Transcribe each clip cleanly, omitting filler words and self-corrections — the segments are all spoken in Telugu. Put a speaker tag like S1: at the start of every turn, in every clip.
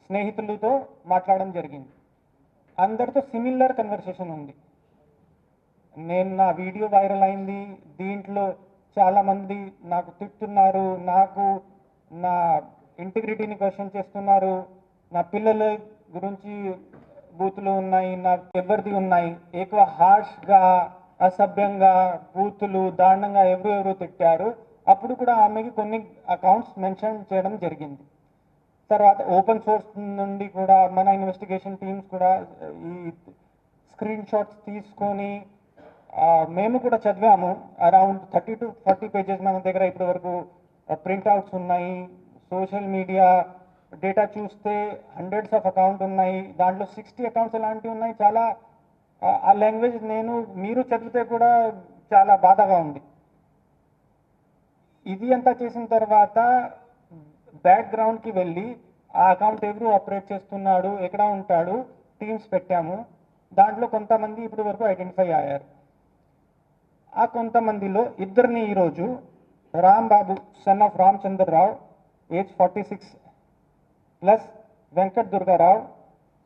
S1: స్నేహితులతో మాట్లాడడం జరిగింది. అందరితో సిమిలర్ కన్వర్సేషన్ ఉంది. నేను నా వీడియో వైరల్ అయింది, దీంట్లో చాలామంది నాకు తిట్టున్నారు, నాకు నా ఇంటిగ్రిటీని క్వశ్చన్ చేస్తున్నారు, నా పిల్లల గురించి బూతులు ఉన్నాయి, నా ఎవరిది ఉన్నాయి, ఎక్కువ హార్ష్గా అసభ్యంగా బూతులు దారుణంగా ఎవరు తిట్టారు. అప్పుడు కూడా ఆమెకి కొన్ని అకౌంట్స్ మెన్షన్ చేయడం జరిగింది. తర్వాత ఓపెన్ సోర్స్ నుండి కూడా మన ఇన్వెస్టిగేషన్ టీమ్స్ కూడా ఈ స్క్రీన్ షాట్స్ తీసుకొని మేము కూడా చదివాము. అరౌండ్ 30 to 40 పేజెస్ మన దగ్గర ఇప్పటి వరకు ప్రింట్అవుట్స్ ఉన్నాయి. సోషల్ మీడియా డేటా చూస్తే హండ్రెడ్స్ ఆఫ్ అకౌంట్ ఉన్నాయి, దాంట్లో 60 అకౌంట్స్ ఎలాంటివి ఉన్నాయి. చాలా ఆ లాంగ్వేజ్ మీరు చదివితే కూడా చాలా బాధగా ఉంది. ఇది అంతా చేసిన తర్వాత బ్యాక్గ్రౌండ్కి వెళ్ళి ఆ అకౌంట్ ఎవరు ఆపరేట్ చేస్తున్నాడు, ఎక్కడ ఉంటాడు, టీమ్స్ పెట్టాము. దాంట్లో కొంతమంది ఇప్పటి వరకు ఐడెంటిఫై అయ్యారు. ఆ కొంతమందిలో ఇద్దరిని ఈరోజు Rambabu son of Ramachandrarao age 46 plus Venkat Durgarao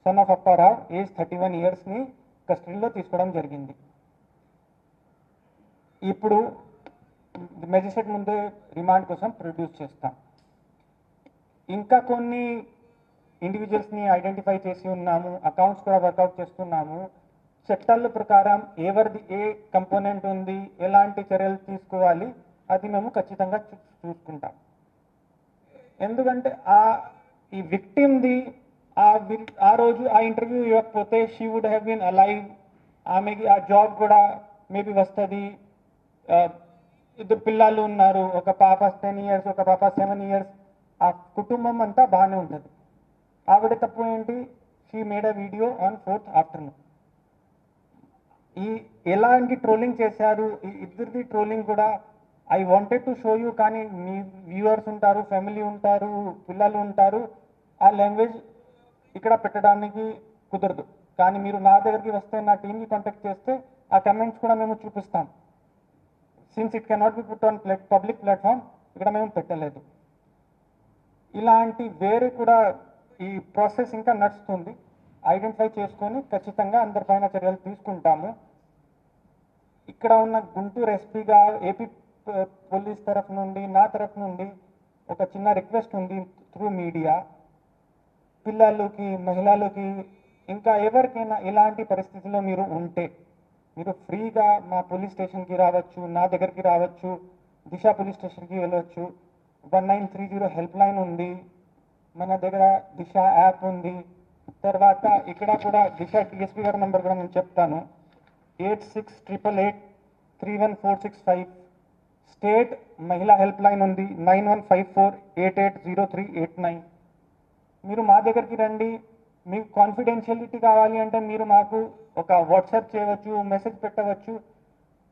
S1: son of Apparao age 31 ఇయర్స్ని కస్టడీలో తీసుకోవడం జరిగింది. ఇప్పుడు మెజిస్ట్రేట్ ముందే రిమాండ్ కోసం ప్రొడ్యూస్ చేస్తాం. ఇంకా కొన్ని ఇండివిజువల్స్ని ఐడెంటిఫై చేసి ఉన్నాము, అకౌంట్స్ కూడా వర్కౌట్ చేస్తున్నాము. చట్టాల ప్రకారం ఎవరిది ఏ కంపోనెంట్ ఉంది, ఎలాంటి చర్యలు తీసుకోవాలి, అది మేము ఖచ్చితంగా చూసుకుంటాం. ఎందుకంటే ఈ విక్టిమ్ది ఆ రోజు ఆ ఇంటర్వ్యూ ఇవ్వకపోతే she would have been alive, ఆమెకి ఆ జాబ్ కూడా మేబీ వస్తుంది. ఇద్దరు పిల్లలు ఉన్నారు, ఒక పాప 10 years, ఒక పాప 7 years. ఆ కుటుంబం అంతా బాగానే ఉంటుంది. ఆవిడ తప్పు ఏంటి? She made a video on 4th afternoon. ఎలాంటి ట్రోలింగ్ చేశారు ఈ ఇద్దరిది ట్రోలింగ్ కూడా I wanted to show you, కానీ మీ వ్యూవర్స్ ఉంటారు, ఫ్యామిలీ ఉంటారు, పిల్లలు ఉంటారు, ఆ లాంగ్వేజ్ ఇక్కడ పెట్టడానికి కుదరదు. కానీ మీరు నా దగ్గరికి వస్తే, నా టీమ్కి కాంటాక్ట్ చేస్తే ఆ కమెంట్స్ కూడా మేము చూపిస్తాం. Since it cannot be put on public platform, ఇక్కడ మేము పెట్టలేదు. ఇలాంటి వేరే కూడా ఈ ప్రాసెస్ ఇంకా నడుస్తుంది. ఐడెంటిఫై చేసుకొని ఖచ్చితంగా అందరిపైన చర్యలు తీసుకుంటాము. ఇక్కడ ఉన్న గుంటూరు ఎస్పీగా ఏపీ పోలీస్ తరఫు నుండి, నా తరఫు నుండి ఒక చిన్న రిక్వెస్ట్ ఉంది త్రూ మీడియా. పిల్లలకి, మహిళలకి, ఇంకా ఎవరికైనా ఇలాంటి పరిస్థితుల్లో మీరు ఉంటే మీరు ఫ్రీగా మా పోలీస్ స్టేషన్కి రావచ్చు, నా దగ్గరికి రావచ్చు, దిశ పోలీస్ స్టేషన్కి వెళ్ళవచ్చు. 1930 హెల్ప్ లైన్ ఉంది, మన దగ్గర దిశ యాప్ ఉంది. తర్వాత ఇక్కడ కూడా దిశ డిఎస్పీ గారి నెంబర్ కూడా నేను చెప్తాను, 8688831465. స్టేట్ మహిళా హెల్ప్ లైన్ ఉంది, 9154880389. మీరు మా దగ్గరికి రండి. మీకు కాన్ఫిడెన్షియలిటీ కావాలి అంటే మీరు మాకు ఒక వాట్సాప్ చేయవచ్చు, మెసేజ్ పెట్టవచ్చు.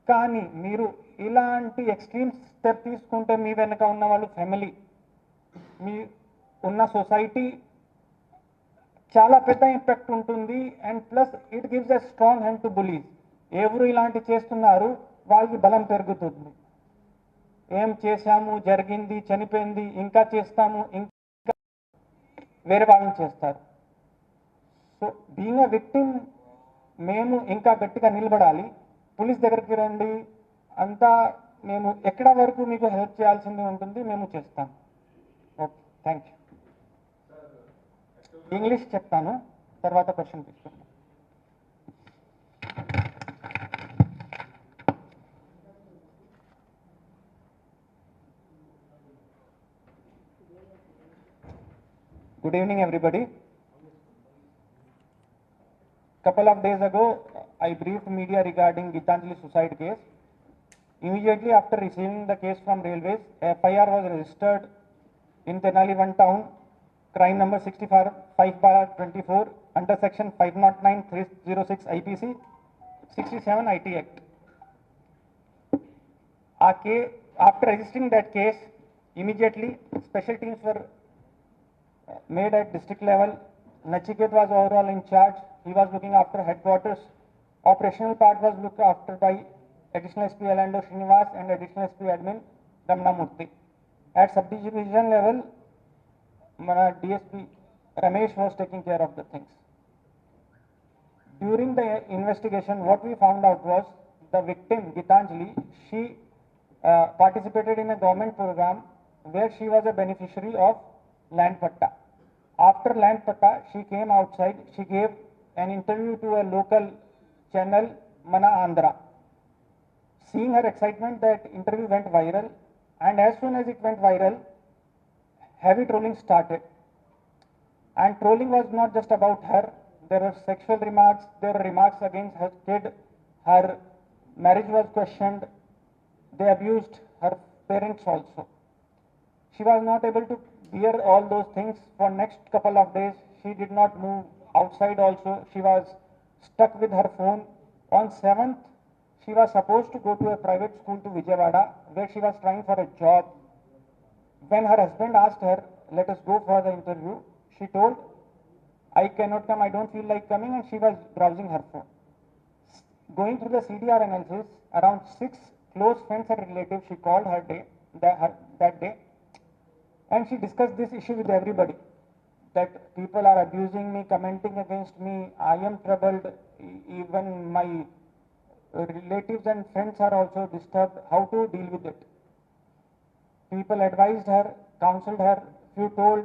S1: కానీ మీరు ఇలాంటి ఎక్స్ట్రీమ్ స్టెప్ తీసుకుంటే మీ వెనక ఉన్న వాళ్ళు ఫ్యామిలీ, మీ ఉన్న సొసైటీ చాలా పెద్ద ఇంపాక్ట్ ఉంటుంది. And plus it gives a strong hand to bullies. ఎవరు ఇలాంటి చేస్తున్నారు వాళ్ళకి బలం పెరుగుతుంది. ఏం చేశాము, జరిగింది, చనిపోయింది, ఇంకా చేస్తాము, ఇంకా వేరే వాళ్ళని చేస్తారు. సో బీయింగ్ అ విక్టిమ్ మేము ఇంకా గట్టిగా నిలబడాలి. పోలీస్ దగ్గరికి రండి, అంతా మేము ఎక్కడ వరకు మీకు హెల్ప్ చేయాల్సింది ఉంటుంది, మేము చేస్తాం. Okay, thank you. ఇంగ్లీష్ చెప్తాను, తర్వాత క్వశ్చన్ తీసుకుంటాం. Good evening, everybody. Couple of days ago, I briefed media regarding Gitanjali suicide case. Immediately after receiving the case from Railways, FIR was registered in Tenali 1 town, crime number 65/24 under section 509/306 IPC, 67 IT Act. After registering that case, immediately special teams were made at district level. Nachiket was overall in charge. He was looking after headquarters. Operational part was looked after by additional SP Alando Srinivas and additional SP admin Ramna Murthy. At subdivision level, mana DSP Ramesh was taking care of the things. During the investigation, what we found out was the victim, Gitanjali, she participated in a government program where she was a beneficiary of land patta. After land patta, she came outside, she gave an interview to a local channel, Mana Andhra. Seeing her excitement, that interview went viral, and as soon as it went viral, heavy trolling started. And trolling was not just about her. There were sexual remarks, there were remarks against her kid, her marriage was questioned, they abused her parents also. She was not able to bear all those things for next couple of days. She did not move outside also. She was stuck with her phone. On 7th, she was supposed to go to a private school to Vijayawada where she was trying for a job. When her husband asked her, let us go for the interview, she told, I cannot come, I don't feel like coming, and she was browsing her phone. Going through the CDR analysis, around 6 close friends and relatives she called that day, and she discussed this issue with everybody, that people are abusing me, commenting against me, I am troubled, even my relatives and friends are also disturbed, how to deal with it. People advised her, counseled her, few told,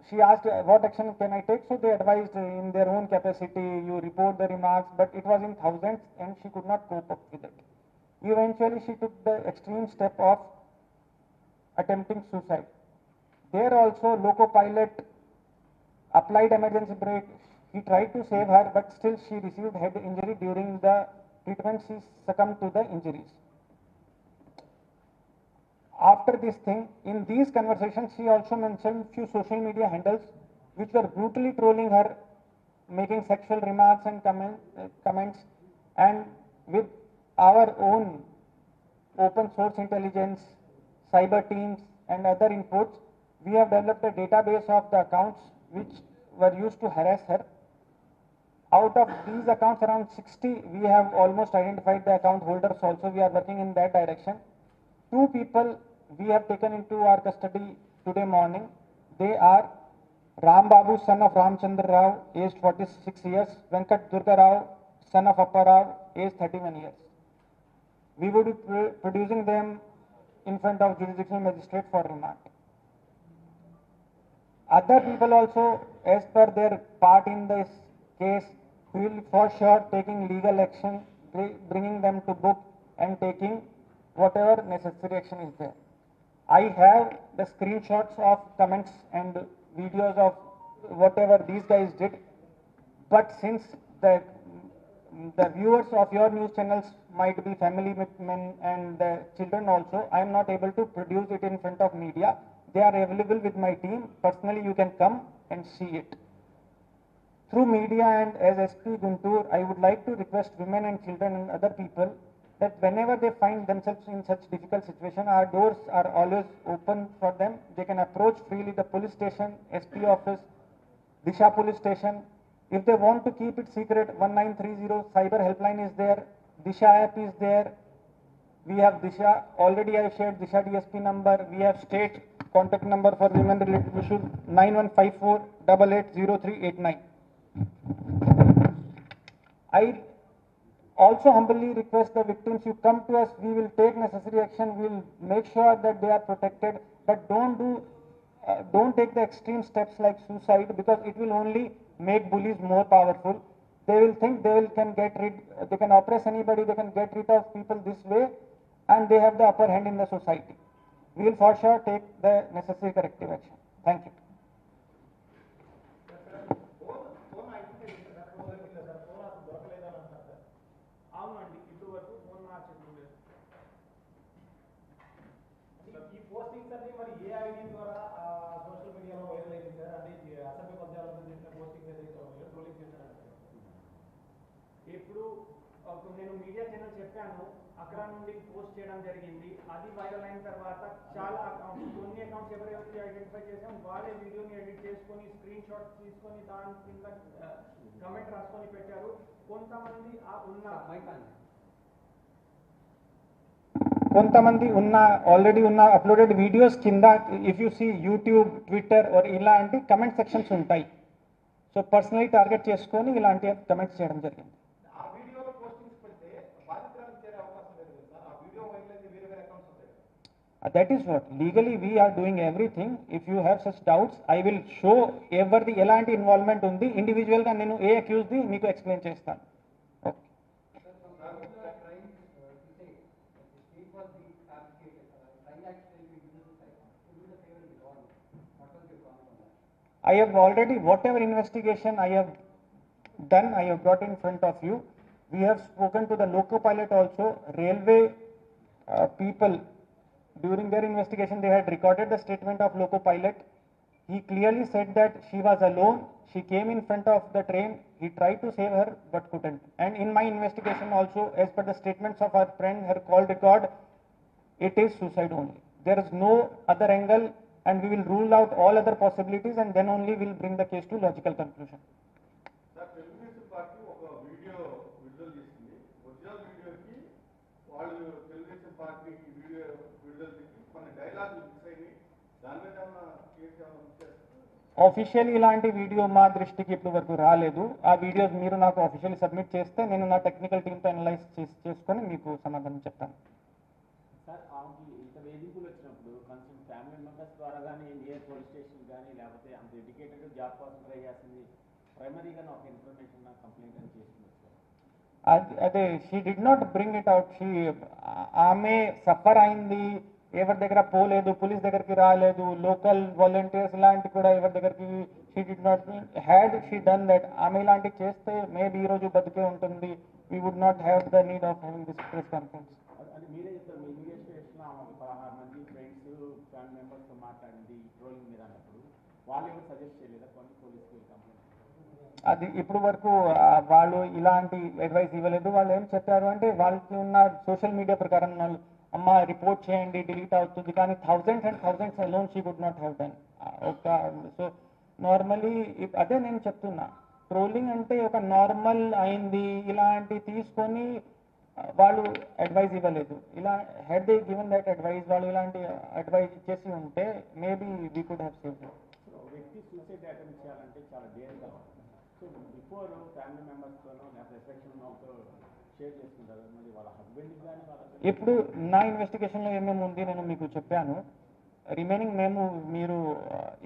S1: she asked what action can I take, so they advised in their own capacity, you report the remarks, but it was in thousands and she could not cope up with it. Eventually she took the extreme step of attempting suicide. There also Loco Pilot applied emergency brake, he tried to save her, but still she received head injury during the treatment, she succumbed to the injuries. After this thing, in these conversations, she also mentioned few social media handles which were brutally trolling her, making sexual remarks and comments. And with our own open source intelligence, cyber teams, and other inputs, we have developed a database of the accounts which were used to harass her. Out of these accounts, around 60, we have almost identified the account holders also. We are working in that direction. 2 people we have taken into our custody today morning. They are Ram Babu, son of Ramchandra Rao, aged 46 years, Venkat Durga Rao, son of Appa Rao, aged 31 years. We would be producing them in front of jurisdictional magistrate for remand. Other people also, as per their part in this case, will for sure taking legal action, bringing them to book and taking whatever necessary action is there. I have the screenshots of comments and videos of whatever these guys did, but since the viewers of your news channels might be family men and the children also, I am not able to produce it in front of media. They are available with my team. Personally, you can come and see it. Through media and as SP Guntur, I would like to request women and children and other people that whenever they find themselves in such difficult situation, our doors are always open for them. They can approach freely the police station, SP office, Disha police station. If they want to keep it secret, 1930 cyber helpline is there, Disha app is there. We have Disha, already I shared Disha DSP number. We have state contact number for women related issues, 9154 880389. I also humbly request the victims, you come to us, we will take necessary action, we will make sure that they are protected, but don't take the extreme steps like suicide, because it will only make bullies more powerful. They will think they can oppress anybody, they can get rid of people this way, and they have the upper hand in the society. We will for sure take the necessary corrective action. Thank you.
S2: అవునండి, ఇప్పుడు వరకు ఫోన్ మార్చట్లేదు. ఈ పోస్టింగ్స్ అన్ని మరి ఏ ఐడి ద్వారా సోషల్ మీడియాలో వైరల్ అయింది సార్? అంటే అసభ్య పద్యాలతో చేసిన పోస్టింగ్స్ ఏదైతే ఉన్నాయో ట్రోలింగ్ చేశారంటే, ఇప్పుడు నేను మీడియా ఛానల్ చెప్పాను, అక్కడ నుండి పోస్ట్ చేయడం జరిగింది. అది వైరల్ అయిన తర్వాత చాలా అకౌంట్స్, కొన్ని అకౌంట్స్ ఎవరైతే ఐడెంటిఫై చేసాం వాళ్ళే వీడియోని ఎడిట్ చేసుకొని స్క్రీన్ షాట్స్ తీసుకొని దాని కింద కమెంట్ రాసుకొని పెట్టారు. కొంతమంది ఉన్న
S1: కొంతమంది ఉన్న ఆల్రెడీ ఉన్న అప్లోడెడ్ వీడియోస్ కింద if you see YouTube Twitter or ఇలాంటి కమెంట్ సెక్షన్స్ ఉంటాయి. సో పర్సనలీ టార్గెట్ చేసుకొని ఇలాంటి కమెంట్స్ చేయడం జరిగింది.
S2: ఆ వీడియోలో పోస్టింగ్స్ పెడితే బాధితులను చేరే అవకాశం లేదు కదా సార్. ఆ వీడియో వైరల్ అయితే వేరే వేరే అకౌంట్స్ ఉంటాయి.
S1: That is what legally we are doing everything. If you have such doubts, I will show every elanti involvement undi individual ga nenu A accused the మీకు ఎక్స్ప్లెయిన్ చేస్తాను. Okay. I have already, whatever investigation I have done, I have brought in front of you. We have spoken to the loco pilot also. Railway people, during their investigation, they had recorded the statement of loco pilot. He clearly said that she was alone. She came in front of the train. He tried to save her but couldn't. And in my investigation also, as per the statements of her friend, her call record, it is suicide only. There is no other angle, and we will rule out all other possibilities, and then only we'll bring the case to logical conclusion.
S3: Sir Telugu Desam party ఒక వీడియో విడుదల చేసింది. ఒరిజినల్ వీడియోకి వాళ్ళు తెలుగుదేశం పార్టీ వీడియో విడుదల చేసి కొన్ని డైలాగులు మిస్ అయినాయి. దాని మీద ఏమన్నా కేసు ఏమన్నా చేస్తారు?
S1: ఆఫీషియల్ ఇలాంటి వీడియో మా దృష్టికి ఇప్పటి వరకు రాలేదు. ఆ వీడియోస్ మీరు నాకు ఆఫీషియల్ సబ్మిట్ చేస్తే నేను నా టెక్నికల్ టీమ్తో అనలైజ్ చేసుకొని మీకు సమాధానం చెప్తాను.
S4: సార్ ఆమెకి ఇంత వేధింపులు వచ్చినప్పుడు కన్సర్న్ ఫ్యామిలీ మెంబర్స్ ద్వారా కానీ నియర్ పోలీస్ స్టేషన్ కానీ లేకపోతే అంత ఎడ్యుకేటెడ్ జాబ్ కోసం ట్రై చేస్తుంది ప్రైమరీగా ఒక ఇన్ఫర్మేషన్ నాకు కంప్లైంట్ అని చేస్తుంది సార్.
S1: అదే she did not bring it out. ఆమె సఫర్ అయింది, ఎవరి దగ్గర పోలేదు, పోలీస్ దగ్గరికి రాలేదు, లోకల్ వాలంటీర్స్ ఇలాంటి కూడా ఎవరి దగ్గరికి she did not had she done that. ఆమె ఇలాంటివి చేస్తే మేబీ ఈరోజు బతికే ఉంటుంది. We would not have the need of having this press conference.
S4: అది మీరే చెప్తారు, మీ ఇన్వెస్టిగేషన్లో ఆమెకి 16 మంది ఫ్రెండ్స్ ఫ్యామిలీ మెంబర్స్తో మాట్లాడింది ట్రోలింగ్ మీద అన్నప్పుడు వాళ్ళు ఎవరు సజెస్ట్ చేయలేదా కొన్ని పోలీస్కి కంప్లైంట్?
S1: అది ఇప్పుడు వరకు వాళ్ళు ఇలాంటి అడ్వైస్ ఇవ్వలేదు. వాళ్ళు ఏం చెప్పారు అంటే వాళ్ళకి ఉన్న సోషల్ మీడియా ప్రకారం వాళ్ళు అమ్మ రిపోర్ట్ చేయండి డిలీట్ అవుతుంది, కానీ thousands and thousands alone she would not have done. ఒక సో నార్మలీ అదే నేను చెప్తున్నా, ట్రోలింగ్ అంటే ఒక నార్మల్ అయింది ఇలాంటి తీసుకొని వాళ్ళు అడ్వైజ్ ఇవ్వలేదు. ఇలా had they given that advice, వాళ్ళు ఇలాంటి అడ్వైజ్ ఇచ్చేసి ఉంటే maybe we could have saved.
S4: వ్యక్తి సూసైడ్ అటెంప్ట్ చేయాలంటే చాలా డేర్గా సో బిఫోర్ ఫ్యామిలీ మెంబర్స్తోనో లేకపోతే ఎఫెక్షన్తో షేర్ చేసుకుంటారు. మరి వాళ్ళ హస్బెండ్కి కానీ వాళ్ళ
S1: ఇప్పుడు నా ఇన్వెస్టిగేషన్లో ఏమేమి ఉంది నేను మీకు చెప్పాను. రిమైనింగ్ మీరు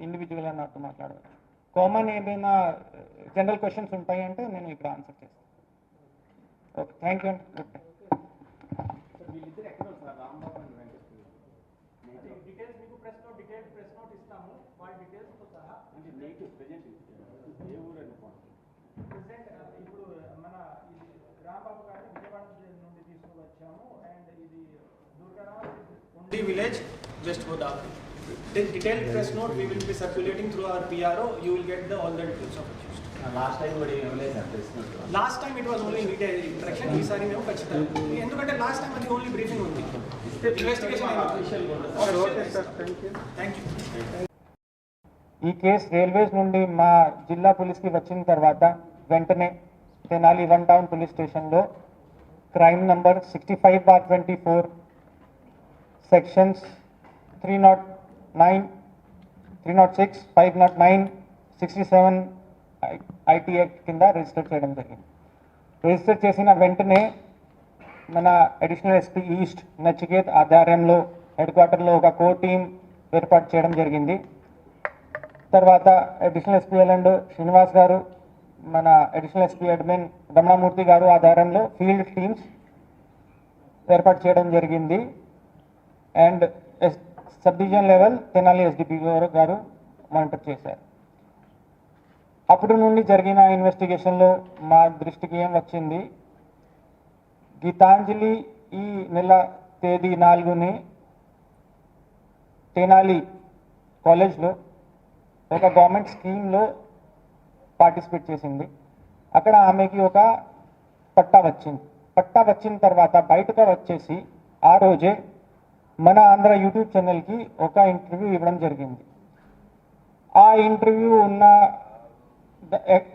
S1: ఇండివిజువల్గా నాతో మాట్లాడవచ్చు. కామన్ ఏదైనా జనరల్ క్వశ్చన్స్ ఉంటాయంటే నేను ఇక్కడ ఆన్సర్ చేస్తాను. ఓకే, థ్యాంక్ యూ అండి.
S4: వీళ్ళిద్దరు ఎక్కడ sir Rambabu and Venkateswara
S2: details మీకు ప్రెస్ నోట్ ఇస్తాము. వాళ్ళ డీటెయిల్స్తో సహా.
S4: అంటే నేటివ్ ప్రజెంట్ ఏ ఊరు అనుకోండి
S2: ప్రెసెంట్ ఇప్పుడు మన ఇది రాంబాబు గారిని విజయవాడ నుండి తీసుకువచ్చాము. అండ్ ఇది దుర్గారావు ఉండి village west Godavari. Detailed press note we will be circulating through our PRO. You will get all the details of it.
S4: Last time కూడా ఇవ్వలేదు sir press note.
S2: Last time it was only detail introduction. ఈసారి మేము ఖచ్చితంగా, ఎందుకంటే లాస్ట్ టైం అది ఓన్లీ బ్రీఫింగ్ ఉంది. Investigation thank you.
S1: ఈ కేసు రైల్వేస్ నుండి మా జిల్లా పోలీస్కి వచ్చిన తర్వాత వెంటనే తెనాలి 1 టౌన్ పోలీస్ స్టేషన్లో crime number 65/24 sections 309, 306, 509, 67 IT act కింద రిజిస్టర్ చేయడం జరిగింది. రిజిస్టర్ చేసిన వెంటనే మన అడిషనల్ ఎస్పీ ఈస్ట్ నచికేత్ ఆధ్వర్యంలో హెడ్ క్వార్టర్లో ఒక కోర్ టీం ఏర్పాటు చేయడం జరిగింది. తర్వాత అడిషనల్ ఎస్పీ ఎల్ఎండ్ శ్రీనివాస్ గారు, మన అడిషనల్ ఎస్పీ అడ్మిన్ రమణమూర్తి గారు ఆధ్వర్యంలో ఫీల్డ్ టీమ్స్ ఏర్పాటు చేయడం జరిగింది. And sub division level Tenali SDP గారు మానిటర్ చేశారు. అప్పుడు నుండి జరిగిన ఇన్వెస్టిగేషన్లో మా దృష్టికి ఏం వచ్చింది, గీతాంజలి ఈ నెల తేదీ 4ని తెనాలి కాలేజ్లో ఒక గవర్నమెంట్ స్కీమ్లో పార్టిసిపేట్ చేసింది. అక్కడ ఆమెకి ఒక పట్టా వచ్చింది. పట్టా వచ్చిన తర్వాత బయటకు వచ్చేసి ఆ రోజే మన ఆంధ్ర యూట్యూబ్ ఛానల్కి ఒక ఇంటర్వ్యూ ఇవ్వడం జరిగింది. ఆ ఇంటర్వ్యూ ఉన్న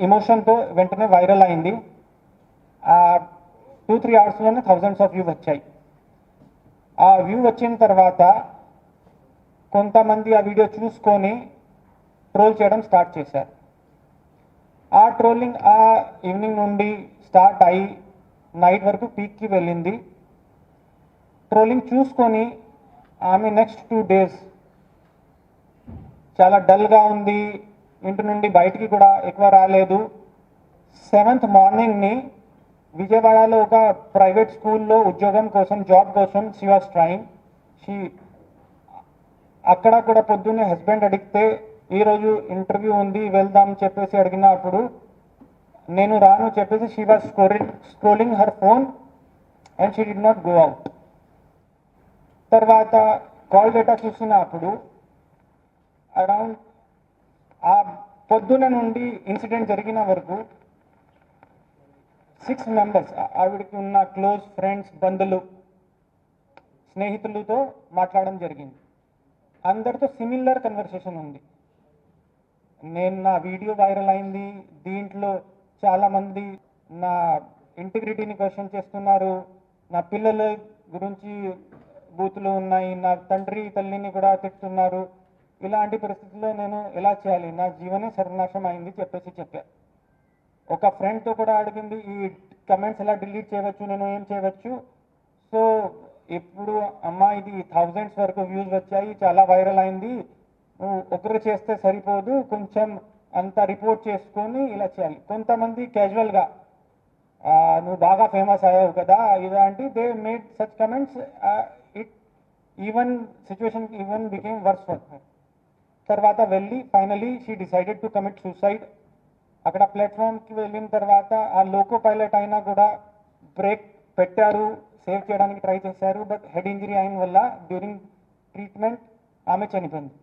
S1: ఎమోషన్తో వెంటనే వైరల్ అయింది. 2-3 అవర్స్లోనే థౌజండ్స్ ఆఫ్ వ్యూ వచ్చాయి. ఆ వ్యూ వచ్చిన తర్వాత కొంతమంది ఆ వీడియో చూసుకొని ట్రోల్ చేయడం స్టార్ట్ చేశారు. ఆ ట్రోలింగ్ ఆ ఈవినింగ్ నుండి స్టార్ట్ అయ్యి నైట్ వరకు పీక్కి వెళ్ళింది. ట్రోలింగ్ చూసుకొని ఆమె నెక్స్ట్ 2 days చాలా డల్గా ఉంది, ఇంటి నుండి బయటికి కూడా ఎక్కువ రాలేదు. 7th మార్నింగ్ని విజయవాడలో ఒక ప్రైవేట్ స్కూల్లో ఉద్యోగం కోసం, జాబ్ కోసం షీ వాస్ ట్రైయింగ్. అక్కడ కూడా పొద్దున్నే హస్బెండ్ అడిగితే ఈరోజు ఇంటర్వ్యూ ఉంది వెళ్దాం చెప్పేసి అడిగినప్పుడు నేను రాను చెప్పేసి she was scrolling her phone and she did not go out. తర్వాత కాల్ డేటా చూసినప్పుడు అరౌండ్ ఆ పొద్దున నుండి ఇన్సిడెంట్ జరిగిన వరకు 6 members ఆవిడకి ఉన్న క్లోజ్ ఫ్రెండ్స్, బంధువులు, స్నేహితులతో మాట్లాడడం జరిగింది. అందరితో సిమిలర్ కన్వర్సేషన్ ఉంది. నేను నా వీడియో వైరల్ అయింది, దీంట్లో చాలామంది నా ఇంటిగ్రిటీని క్వశ్చన్ చేస్తున్నారు, నా పిల్లల గురించి బూతులు ఉన్నాయి, నా తండ్రి తల్లిని కూడా తిట్టున్నారు. ఇలాంటి పరిస్థితుల్లో నేను ఎలా చేయాలి, నా జీవనే సర్వనాశనం అయింది చెప్పా. ఒక ఫ్రెండ్తో కూడా అడిగింది, ఈ కమెంట్స్ ఎలా డిలీట్ చేయవచ్చు, నేను ఏం చేయవచ్చు. సో ఇప్పుడు అమ్మా ఇది 1000s వరకు వ్యూస్ వచ్చాయి, చాలా వైరల్ అయింది, నువ్వు ఒకరు చేస్తే సరిపోదు, కొంచెం అంతా రిపోర్ట్ చేసుకొని ఇలా చేయాలి. కొంతమంది క్యాజువల్గా నువ్వు బాగా ఫేమస్ అయ్యావు కదా ఇలాంటి they made such comments. It even situation even became worse for her. తర్వాత వెళ్ళి finally she decided to commit suicide. అక్కడ ప్లాట్ఫామ్కి వెళ్ళిన తర్వాత ఆ లోకో పైలట్ అయినా కూడా బ్రేక్ పెట్టారు, సేవ్ చేయడానికి ట్రై చేశారు. బట్ హెడ్ ఇంజరీ అయిన వల్ల డ్యూరింగ్ ట్రీట్మెంట్ ఆమె చనిపోయింది.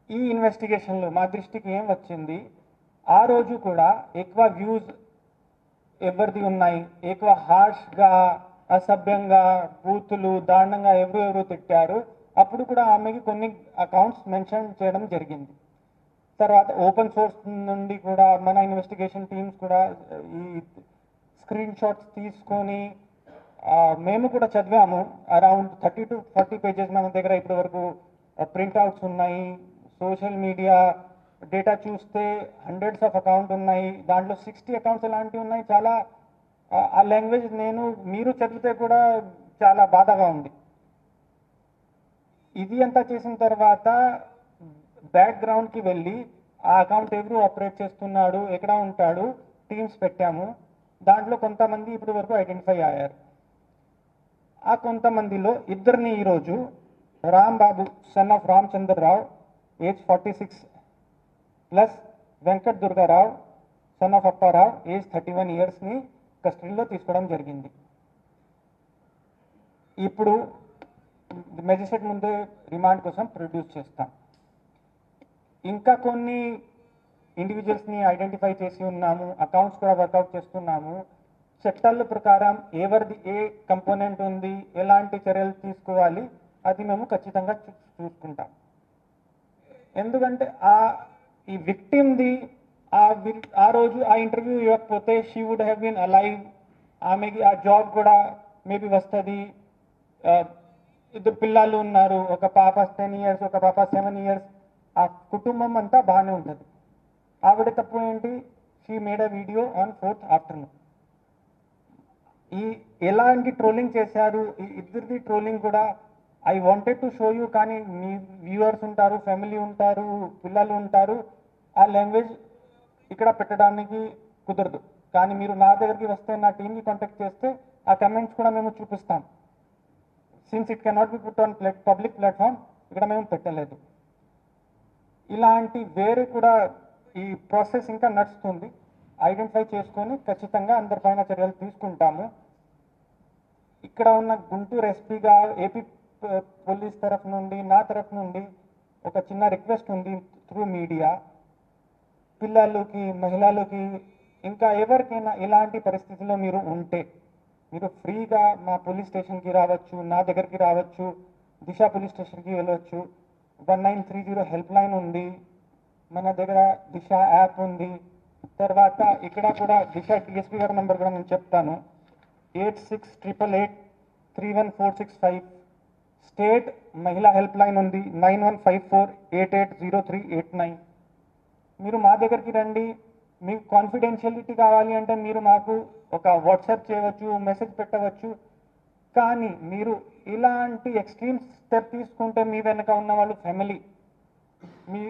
S1: ఈ ఇన్వెస్టిగేషన్లో మా దృష్టికి ఏం వచ్చింది, ఆ రోజు కూడా ఎక్కువ వ్యూస్ ఎవరిది ఉన్నాయి, ఎక్కువ హార్ష్గా, అసభ్యంగా, బూతులు, దారుణంగా ఎవరు తిట్టారు. అప్పుడు కూడా ఆమెకి కొన్ని అకౌంట్స్ మెన్షన్ చేయడం జరిగింది. తర్వాత ఓపెన్ సోర్స్ నుండి కూడా మన ఇన్వెస్టిగేషన్ టీమ్స్ కూడా ఈ స్క్రీన్ షాట్స్ తీసుకొని మేము కూడా చదివాము. అరౌండ్ 30 to 40 pages మన దగ్గర ఇప్పటి వరకు ప్రింట్అవుట్స్ ఉన్నాయి. సోషల్ మీడియా డేటా చూస్తే హండ్రెడ్స్ ఆఫ్ అకౌంట్ ఉన్నాయి, దాంట్లో 60 అకౌంట్స్ ఎలాంటివి ఉన్నాయి. చాలా ఆ లాంగ్వేజ్ మీరు చదివితే కూడా చాలా బాధగా ఉంది. ఇది అంతా చేసిన తర్వాత బ్యాక్గ్రౌండ్కి వెళ్ళి ఆ అకౌంట్ ఎవరు ఆపరేట్ చేస్తున్నాడు, ఎక్కడ ఉంటాడు, టీమ్స్ పెట్టాము. దాంట్లో కొంతమంది ఇప్పటి వరకు ఐడెంటిఫై అయ్యారు. ఆ కొంతమందిలో ఇద్దరిని ఈరోజు Rambabu son of Ramachandrarao age 46 plus Venkat Durgarao son of Apparao age 31 yearsని కస్టడీలో తీసుకోవడం జరిగింది. ఇప్పుడు మెజిస్ట్రేట్ ముందే రిమాండ్ కోసం ప్రొడ్యూస్ చేస్తాం. ఇంకా కొన్ని ఇండివిజువల్స్ని ఐడెంటిఫై చేసి ఉన్నాము, అకౌంట్స్ కూడా వర్కౌట్ చేస్తున్నాము. చట్టాల ప్రకారం ఎవరిది ఏ కంపోనెంట్ ఉంది, ఎలాంటి చర్యలు తీసుకోవాలి అది మేము ఖచ్చితంగా చూసుకుంటాం. ఎందుకంటే ఈ విక్టిమ్ది ఆ రోజు ఆ ఇంటర్వ్యూ ఇవ్వకపోతే she would have been alive, ఆమెకి ఆ జాబ్ కూడా మేబీ వస్తుంది. ఇద్దరు పిల్లలు ఉన్నారు, ఒక పాప 10 years, ఒక పాప 7 years. ఆ కుటుంబం అంతా బాగానే ఉంటుంది. ఆవిడ తప్పు ఏంటి, she made a video on 4th afternoon. ఈ ఎలాంటి ట్రోలింగ్ చేశారు, ఈ ఇద్దరిది ట్రోలింగ్ కూడా I wanted to show you, కానీ మీ వ్యూవర్స్ ఉంటారు, ఫ్యామిలీ ఉంటారు, పిల్లలు ఉంటారు, ఆ లాంగ్వేజ్ ఇక్కడ పెట్టడానికి కుదరదు. కానీ మీరు నా దగ్గరికి వస్తే, నా టీమ్కి కాంటాక్ట్ చేస్తే ఆ కమెంట్స్ కూడా మేము చూపిస్తాం. Since it cannot be put on public platform, ఇక్కడ మేము పెట్టలేదు. ఇలాంటి వేరే కూడా ఈ ప్రాసెస్ ఇంకా నడుస్తుంది. ఐడెంటిఫై చేసుకొని ఖచ్చితంగా అందరిపైన చర్యలు తీసుకుంటాము. ఇక్కడ ఉన్న గుంటూరు ఎస్పీగా ఏపీ పోలీస్ తరఫు నుండి, నా తరఫు నుండి ఒక చిన్న రిక్వెస్ట్ ఉంది త్రూ మీడియా. పిల్లలకి, మహిళలకి, ఇంకా ఎవరికైనా ఇలాంటి పరిస్థితుల్లో మీరు ఉంటే మీరు ఫ్రీగా మా పోలీస్ స్టేషన్కి రావచ్చు, నా దగ్గరికి రావచ్చు, దిశ పోలీస్ స్టేషన్కి వెళ్ళవచ్చు. 1930 హెల్ప్ లైన్ ఉంది, మన దగ్గర దిశ యాప్ ఉంది. తర్వాత ఇక్కడ కూడా దిశ డిఎస్పీ గారి నెంబర్ కూడా నేను చెప్తాను, 8688 31465. స్టేట్ మహిళా హెల్ప్ లైన్ ఉంది 9154880389. మీరు మా దగ్గరికి రండి. మీకు కాన్ఫిడెన్షియలిటీ కావాలి అంటే మీరు మాకు ఒక వాట్సాప్ చేయవచ్చు, మెసేజ్ పెట్టవచ్చు. కానీ మీరు ఇలాంటి ఎక్స్ట్రీమ్ స్టెప్ తీసుకుంటే మీ వెనక ఉన్న వాళ్ళు ఫ్యామిలీ, మీ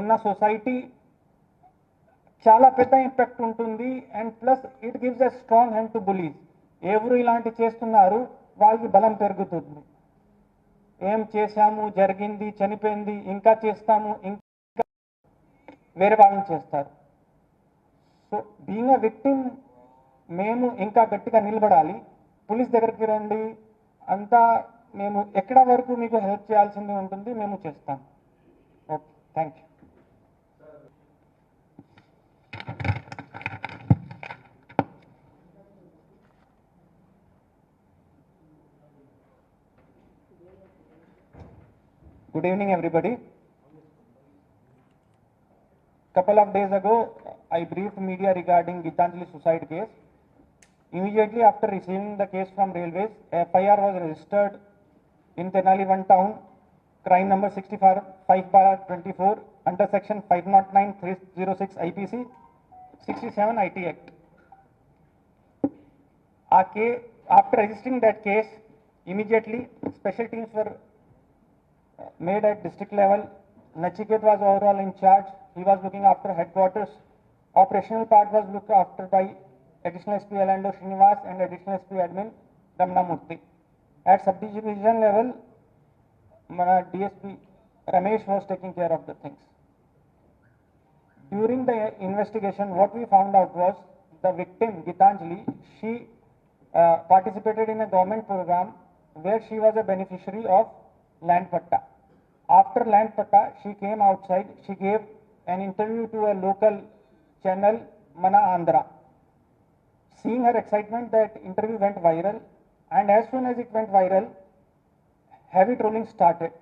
S1: ఉన్న సొసైటీ చాలా పెద్ద ఇంపాక్ట్ ఉంటుంది. And plus it gives a strong hand to bullies. ఎవరు ఇలాంటి చేస్తున్నారు వాళ్ళకి బలం పెరుగుతుంది. ఏం చేశాము, జరిగింది, చనిపోయింది, ఇంకా చేస్తాము, ఇంకా వేరే వాళ్ళని చేస్తారు. సో బీయింగ్ అ విక్టిమ్ మేము ఇంకా గట్టిగా నిలబడాలి. పోలీస్ దగ్గరికి రండి, అంతా మేము ఎక్కడ వరకు మీకు హెల్ప్ చేయాల్సింది ఉంటుంది మేము చేస్తాం. Okay, thank you. Good evening, everybody. Couple of days ago, I briefed media regarding Gitanjali suicide case. Immediately after receiving the case from Railways, FIR was registered in Tenali One Town, crime number 65/24 under section 509/306 IPC, 67 IT Act. After registering that case, immediately special teams were made at district level. Nachiket was overall in charge. He was looking after headquarters. Operational part was looked after by additional SP Alando Srinivas and additional SP admin Damna Murthy. At subdivision level, mana DSP Ramesh was taking care of the things. During the investigation, what we found out was the victim Gitanjali, she participated in a government program where she was a beneficiary of land patta. After land patta, she came outside. She gave an interview to a local channel, Mana Andhra. Seeing her excitement, that interview went viral, and as soon as it went viral, heavy trolling started.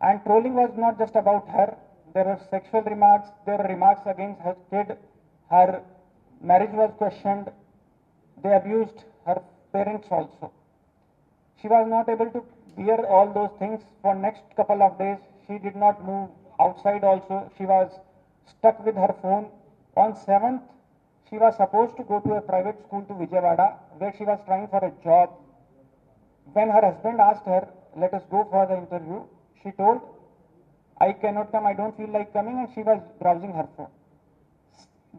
S1: And trolling was not just about her. There were sexual remarks, there were remarks against her kid, her marriage was questioned, they abused her parents also. She was not able to bear all those things for next couple of days. She did not move outside also. She was stuck with her phone. On 7th, she was supposed to go to a private school to Vijayawada, where she was trying for a job. When her husband asked her, let us go for the interview, she told, I cannot come, I don't feel like coming, and she was browsing her phone.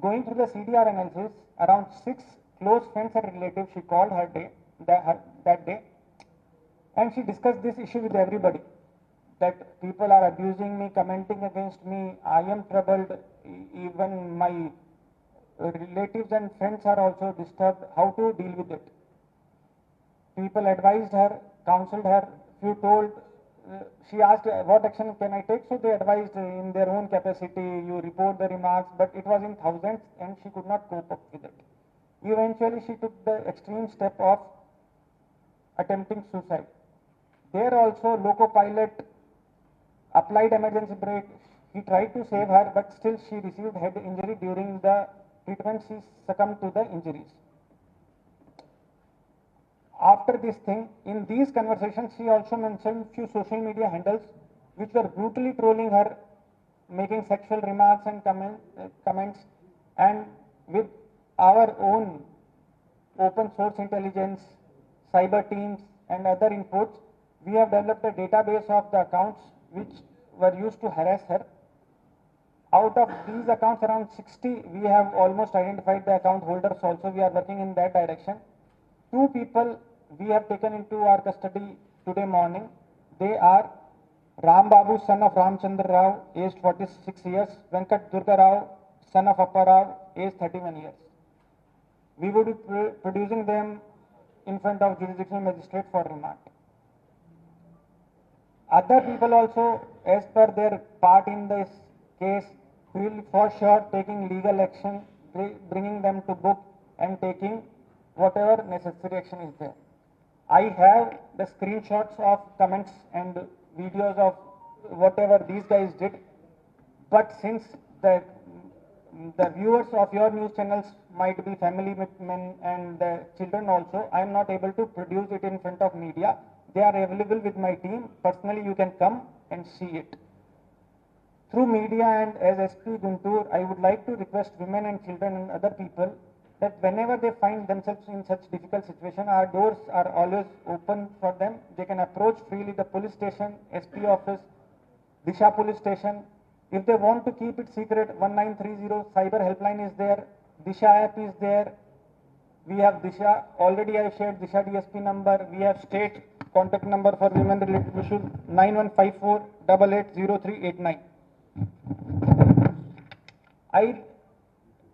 S1: Going through the CDR analysis, around 6 close friends and relatives she called that day, and she discussed this issue with everybody, that people are abusing me, commenting against me, I am troubled, even my relatives and friends are also disturbed, how to deal with it. People advised her, counseled her, few told, she asked what action can I take, so they advised in their own capacity, you report the remarks, but it was in thousands and she could not cope up with it. Eventually she took the extreme step of attempting suicide. There also Loco pilot applied emergency brake. He tried to save her, but still she received head injury. During the treatment, she succumbed to the injuries. After this thing, in these conversations, she also mentioned few social media handles which were brutally trolling her, making sexual remarks and comments. And with our own open source intelligence, cyber teams and other inputs, we have developed a database of the accounts which were used to harass her. Out of these accounts, around 60, we have almost identified the account holders also. We are working in that direction. 2 people we have taken into our custody today morning. They are Ram Babu, son of Ramchandra Rao, aged 46 years, Venkat Durga Rao, son of Appa Rao, aged 31 years. We would be producing them in front of jurisdictional magistrate for remand. Other people also, as per their part in this case, will for sure taking legal action, bringing them to book and taking whatever necessary action is there. I have the screenshots of comments and videos of whatever these guys did, but since the the viewers of your news channels might be family men and the children also. I am not able to produce it in front of media. They are available with my team. Personally, you can come and see it. Through media and as SP Guntur, I would like to request women and children and other people that whenever they find themselves in such difficult situation, our doors are always open for them. They can approach freely the police station, SP office, Disha police station. If they want to keep it secret, 1930 cyber helpline is there, Disha app is there. We have Disha, already I shared Disha DSP number. We have state contact number for women related issues, 9154 880389. I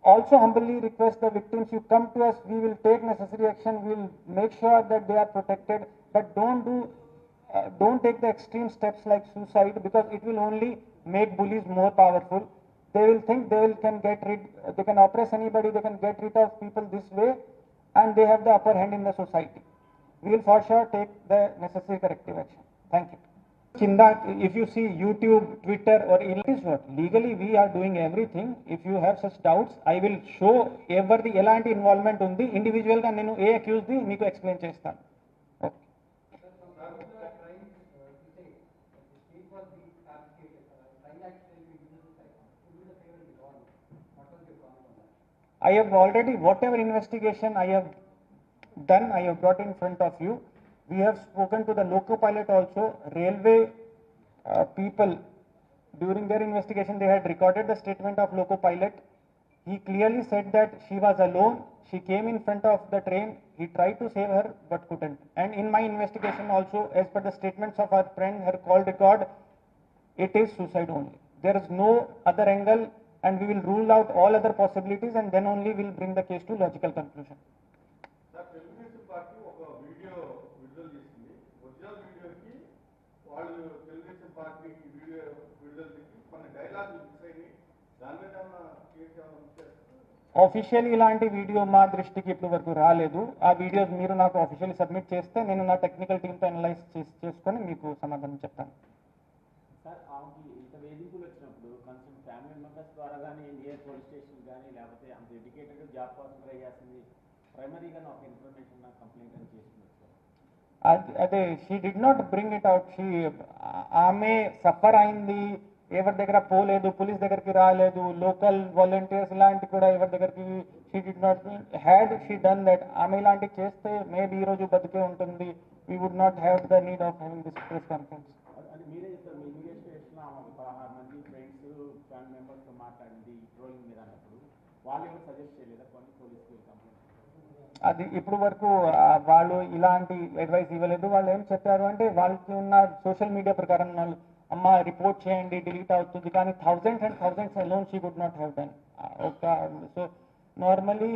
S1: also humbly request the victims, you come to us, we will take necessary action, we will make sure that they are protected, but don't take the extreme steps like suicide, because it will only make bullies more powerful. They will think they can oppress anybody, they can get rid of people this way, and they have the upper hand in the society. We will for sure take the necessary corrective action. Thank you. Chinda, if you see YouTube, Twitter, or is what legally we are doing everything. If you have such doubts, I will show every elanti involvement undi individual ga nenu a accused di meeku explain chestanu. Okay. I have already, whatever investigation I have done, I have brought in front of you. We have spoken to the loco pilot also. Railway people, during their investigation, they had recorded the statement of loco pilot. He clearly said that she was alone. She came in front of the train. He tried to save her, but couldn't. And in my investigation also, as per the statements of our friend, her call record, it is suicide only. There is no other angle, and we will rule out all other possibilities, and then only we will bring the case to logical conclusion.
S3: Sir Telugu Desam party ఒక వీడియో విడుదల చేసింది. ఒరిజినల్ వీడియోకి వాళ్ళు తెలుగుదేశం పార్టీ వీడియో విడుదల చేసి కొన్ని డైలాగులు మిస్ అయినాయి. దాని మీద ఏమన్నా కేసు ఏమన్నా చేస్తారు?
S1: ఆఫీషియల్ ఇలాంటి వీడియో మా దృష్టికి ఇప్పటి వరకు రాలేదు. ఆ వీడియోస్ మీరు నాకు ఆఫీషియల్ సబ్మిట్ చేస్తే నేను నా టెక్నికల్ టీంతో అనలైజ్ చేసుకొని మీకు సమాధానం చెప్తాను.
S4: సార్ ఆమెకి ఇంత వేధింపులు వచ్చినప్పుడు కన్సర్న్ ఫ్యామిలీ మెంబర్స్ ద్వారా కానీ నియర్ పోలీస్ స్టేషన్ కానీ లేకపోతే అంత ఎడ్యుకేటెడ్ జాబ్ కోసం ట్రై చేస్తుంది, ప్రైమరీగా ఒక ఇన్ఫర్మేషన్ నాకు కంప్లైంట్ అని చేస్తున్నారు సార్.
S1: అదే she did not bring it out. ఆమె సఫర్ అయింది, ఎవరి దగ్గర పోలేదు, పోలీస్ దగ్గరికి రాలేదు, లోకల్ వాలంటీర్స్ ఇలాంటి కూడా ఎవరి దగ్గరికి she did not had she done that. ఆమె ఇలాంటివి చేస్తే మేబీ ఈరోజు బతికే ఉంటుంది. We would not have the need of having this press conference.
S4: అది మీరే చెప్తారు, మీ ఇన్వెస్టిగేషన్ ఆమె 16 మంది ఫ్రెండ్స్ ఫ్యామిలీ మెంబర్స్తో మాట్లాడింది ట్రోలింగ్ మీద అన్నప్పుడు వాళ్ళు ఎవరు సజెస్ట్ చేయలేదా కొన్ని పోలీస్కి కంప్లైంట్?
S1: అది ఇప్పుడు వరకు వాళ్ళు ఇలాంటి అడ్వైస్ ఇవ్వలేదు. వాళ్ళు ఏం చెప్పారు అంటే వాళ్ళకి ఉన్న సోషల్ మీడియా ప్రకారం వాళ్ళు అమ్మ రిపోర్ట్ చేయండి డిలీట్ అవుతుంది, కానీ thousands alone she could not have done. So normally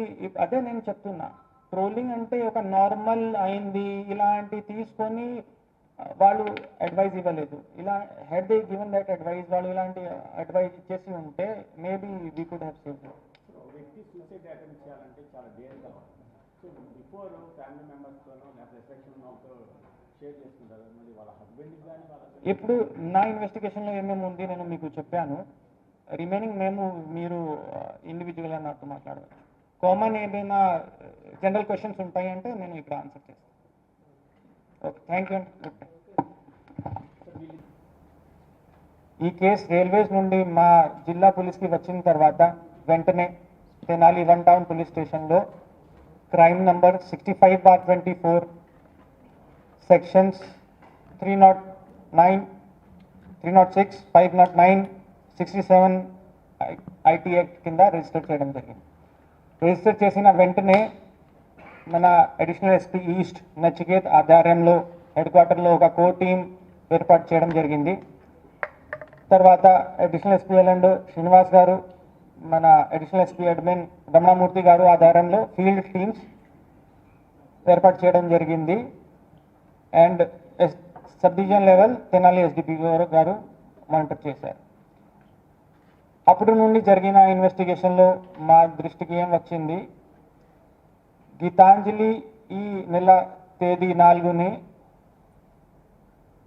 S1: అదే నేను చెప్తున్నా, ట్రోలింగ్ అంటే ఒక నార్మల్ అయింది ఇలాంటి తీసుకొని వాళ్ళు అడ్వైజ్ ఇవ్వలేదు. ఇలా had they given that advice, వాళ్ళు ఇలాంటి అడ్వైజ్ ఇచ్చేసి ఉంటే maybe we could have saved.
S4: వ్యక్తి సూసైడ్ అటెంప్ట్ చేయాలంటే చాలా డేర్గా ఉంటుంది. సో బిఫోర్ ఫ్యామిలీ మెంబర్స్తోనో లేకపోతే ఎఫెక్షన్ వాళ్ళతో షేర్ చేసుకుంటారు, మరి వాళ్ళ హస్బెండ్కి కానీ వాళ్ళ
S1: ఇప్పుడు నా ఇన్వెస్టిగేషన్లో ఏమేమి ఉంది నేను మీకు చెప్పాను. రిమైనింగ్ మీరు ఇండివిజువల్గా నాతో మాట్లాడవచ్చు. కామన్ ఏదైనా జనరల్ క్వశ్చన్స్ ఉంటాయంటే నేను ఇక్కడ ఆన్సర్ చేస్తాను. ఓకే, థ్యాంక్ యూ అండి. ఈ కేసు రైల్వేస్ నుండి మా జిల్లా పోలీస్కి వచ్చిన తర్వాత వెంటనే తెనాలి 1 టౌన్ పోలీస్ స్టేషన్లో crime number 65/24 sections 309, 306, 509, 67 IT act కింద రిజిస్టర్ చేయడం జరిగింది. రిజిస్టర్ చేసిన వెంటనే మన అడిషనల్ ఎస్పీ ఈస్ట్ నచికేత్ ఆధ్వర్యంలో హెడ్ క్వార్టర్లో ఒక కోర్ టీం ఏర్పాటు చేయడం జరిగింది. తర్వాత అడిషనల్ ఎస్పీ ఎల్ఎండ్ శ్రీనివాస్ గారు, మన అడిషనల్ ఎస్పీ అడ్మిన్ రమణమూర్తి గారు ఆధ్వర్యంలో ఫీల్డ్ టీమ్స్ ఏర్పాటు చేయడం జరిగింది. And sub division level Tenali SDP గారు మానిటర్ చేశారు. అప్పుడు నుండి జరిగిన ఇన్వెస్టిగేషన్లో మా దృష్టికి ఏం వచ్చింది, గీతాంజలి ఈ నెల తేదీ 4ని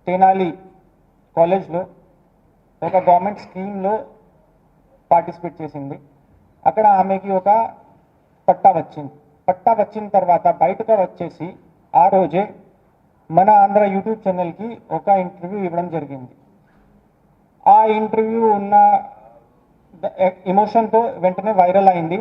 S1: తెనాలి కాలేజ్లో ఒక గవర్నమెంట్ స్కీమ్లో పార్టిసిపేట్ చేసింది. అక్కడ ఆమెకి ఒక పట్టా వచ్చింది. పట్టా వచ్చిన తర్వాత బయటకు వచ్చేసి ఆ రోజే మన ఆంధ్ర యూట్యూబ్ ఛానల్కి ఒక ఇంటర్వ్యూ ఇవ్వడం జరిగింది. ఆ ఇంటర్వ్యూ ఉన్న ఎమోషన్తో వెంటనే వైరల్ అయింది.